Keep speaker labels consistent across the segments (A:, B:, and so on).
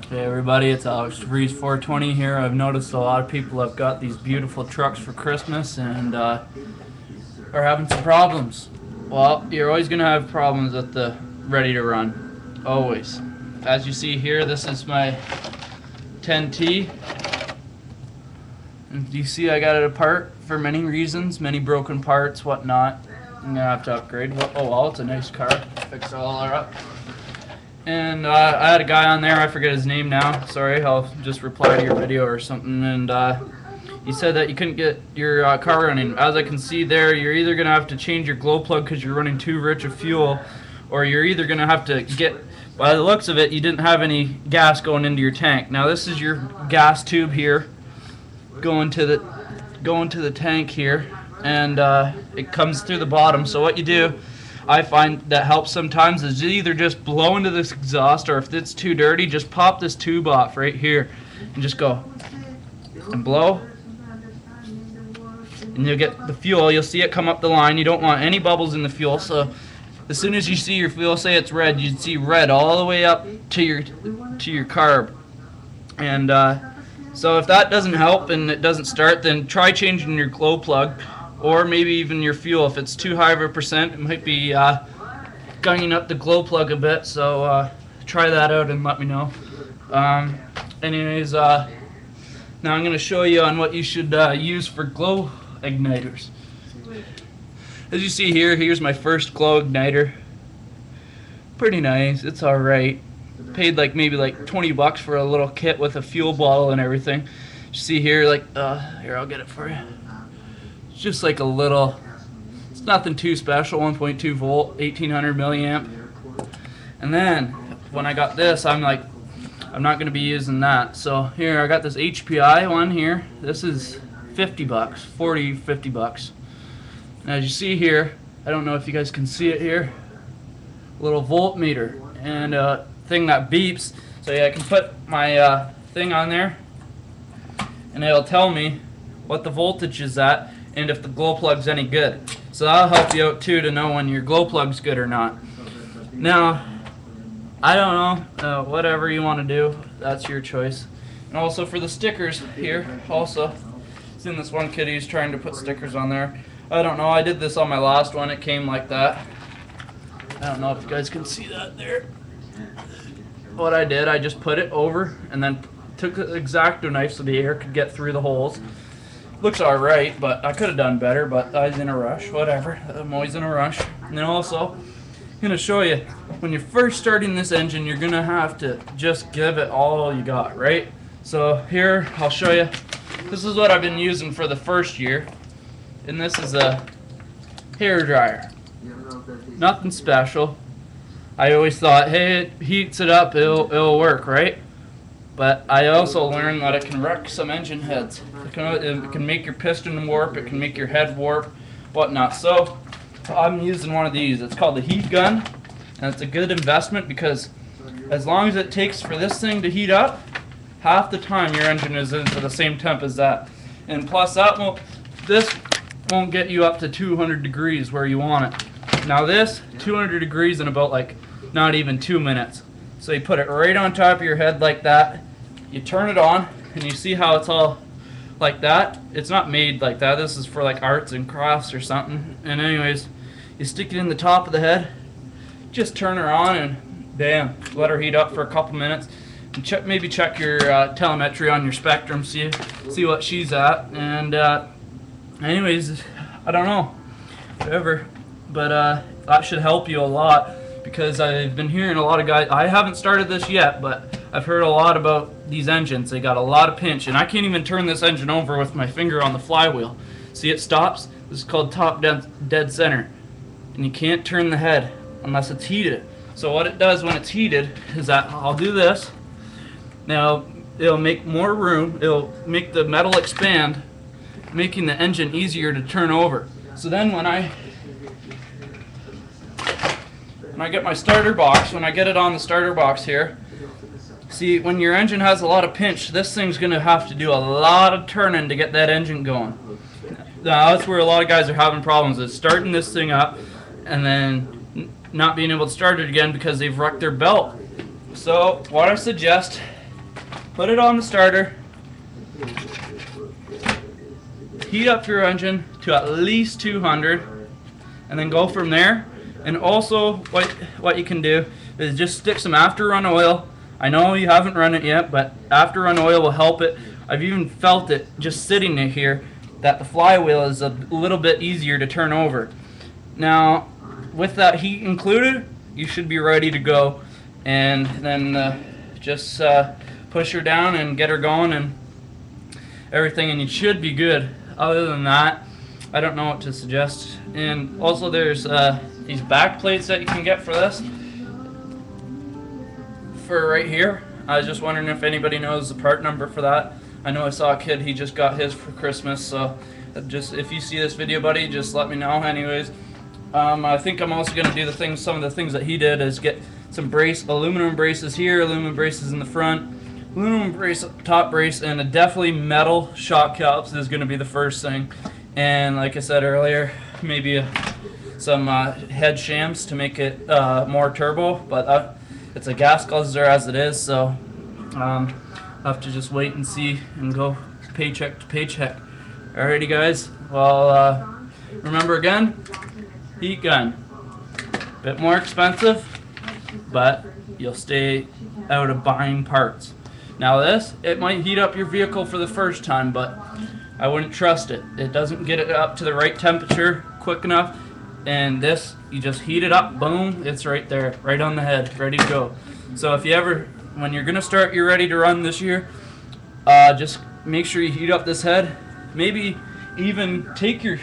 A: Hey everybody, it's Alex Breeze 420 here. I've noticed a lot of people have got these beautiful trucks for Christmas and are having some problems. Well, you're always going to have problems with the ready to run. Always. As you see here, this is my 10T. And you see I got it apart for many reasons, many broken parts, whatnot. I'm going to have to upgrade. Oh well, it's a nice car. Fix it all up. And I had a guy on there, I forget his name now, sorry, I'll just reply to your video or something, and he said that you couldn't get your car running. As I can see there, you're either going to have to change your glow plug because you're running too rich of fuel, or you're either going to have to get, by the looks of it, you didn't have any gas going into your tank. Now this is your gas tube here, going to the tank here, and it comes through the bottom. So what you do, I find that helps sometimes, is either just blow into this exhaust, or if it's too dirty, just pop this tube off right here and just go and blow, and you'll get the fuel. You'll see it come up the line. You don't want any bubbles in the fuel, so as soon as you see your fuel, say it's red, you'd see red all the way up to your carb. And so if that doesn't help and it doesn't start, then try changing your glow plug, or maybe even your fuel. If it's too high of a percent, it might be gunning up the glow plug a bit, so try that out and let me know. Anyways, now I'm going to show you on what you should use for glow igniters. As you see here, here's my first glow igniter. Pretty nice, it's alright. Paid like maybe like 20 bucks for a little kit with a fuel bottle and everything. You see here, like, here, I'll get it for you. It's just like a little, it's nothing too special, 1.2 volt, 1800 milliamp. And then when I got this, I'm like, I'm not going to be using that. So here, I got this HPI one here. This is 50 bucks, 40, 50 bucks. And as you see here, I don't know if you guys can see it here, a little voltmeter and a thing that beeps. So yeah, I can put my thing on there and it'll tell me what the voltage is at and if the glow plug's any good. So that'll help you out too to know when your glow plug's good or not. Now, I don't know, whatever you want to do, that's your choice. And also for the stickers here, also, seen this one kid who's trying to put stickers on there. I don't know, I did this on my last one, it came like that. I don't know if you guys can see that there. What I did, I just put it over and then took the X-Acto knife so the air could get through the holes. Looks alright, but I could have done better, but I was in a rush, whatever. I'm always in a rush. And then also, I'm going to show you, when you're first starting this engine, you're going to have to just give it all you got, right? So here, I'll show you. This is what I've been using for the first year. And this is a hair dryer. Nothing special. I always thought, hey, it heats it up, it'll work, right? But I also learned that it can wreck some engine heads. It can make your piston warp, it can make your head warp, whatnot. So I'm using one of these. It's called the heat gun, and it's a good investment because as long as it takes for this thing to heat up, half the time your engine is into the same temp as that. And plus this won't get you up to 200 degrees where you want it. Now this, 200 degrees in about like not even 2 minutes. So you put it right on top of your head like that, you turn it on, and you see how it's all like that. It's not made like that, this is for like arts and crafts or something. And anyways, you stick it in the top of the head, just turn her on and bam, let her heat up for a couple minutes. And maybe check your telemetry on your Spectrum, see what she's at. And anyways, I don't know, whatever, but that should help you a lot. Because I've been hearing a lot of guys, I haven't started this yet, but I've heard a lot about these engines. They got a lot of pinch, and I can't even turn this engine over with my finger on the flywheel. See, it stops. This is called top dead center. And you can't turn the head unless it's heated. So what it does when it's heated is that I'll do this. Now, it'll make more room. It'll make the metal expand, making the engine easier to turn over. So then when I get my starter box, when I get it on the starter box here, see, when your engine has a lot of pinch, this thing's going to have to do a lot of turning to get that engine going. Now, that's where a lot of guys are having problems, is starting this thing up and then not being able to start it again because they've wrecked their belt. So what I suggest put it on the starter, heat up your engine to at least 200, and then go from there. And also what you can do is just stick some after run oil. I know you haven't run it yet, but after run oil will help it. I've even felt it just sitting here that the flywheel is a little bit easier to turn over. Now with that heat included, you should be ready to go. And then just push her down and get her going and everything, and you should be good. Other than that, I don't know what to suggest. And also there's these back plates that you can get for this, for right here. I was just wondering if anybody knows the part number for that. I know I saw a kid, he just got his for Christmas, so just if you see this video, buddy, just let me know. Anyways, I think I'm also going to do some of the things that he did is get some aluminum braces here, aluminum braces in the front, aluminum brace, top brace, and definitely metal shock caps is going to be the first thing. And like I said earlier, maybe some head shams to make it more turbo, but it's a gas guzzler as it is, so I'll have to just wait and see and go paycheck to paycheck. Alrighty guys, well remember again, heat gun, bit more expensive, but you'll stay out of buying parts. Now this, it might heat up your vehicle for the first time, but I wouldn't trust it. It doesn't get it up to the right temperature quick enough. And this, you just heat it up, boom, it's right there, right on the head, ready to go. So if you ever, when you're gonna start your ready to run this year, just make sure you heat up this head. Maybe even take your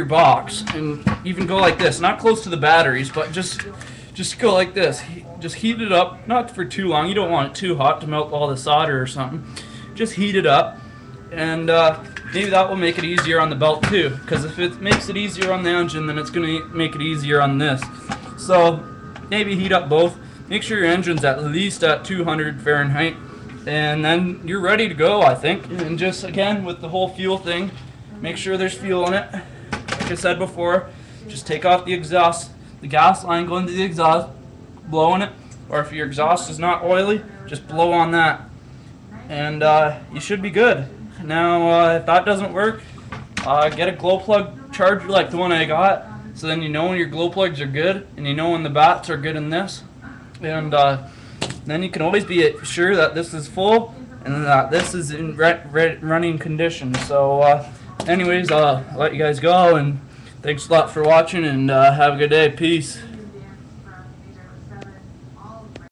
A: box and even go like this, not close to the batteries, but just go like this. Just heat it up, not for too long. You don't want it too hot to melt all the solder or something. Just heat it up, and maybe that will make it easier on the belt too, because if it makes it easier on the engine, then it's going to make it easier on this. So maybe heat up both. Make sure your engine's at least at 200 Fahrenheit, and then you're ready to go, I think. And just again with the whole fuel thing, make sure there's fuel in it. Like I said before, just take off the exhaust, the gas line, go into the exhaust, blow on it, or if your exhaust is not oily, just blow on that, and you should be good. Now if that doesn't work, get a glow plug charger like the one I got, so then you know when your glow plugs are good, and you know when the bats are good in this, and then you can always be sure that this is full and that this is in running condition. So anyways, I'll let you guys go, and thanks a lot for watching, and have a good day. Peace.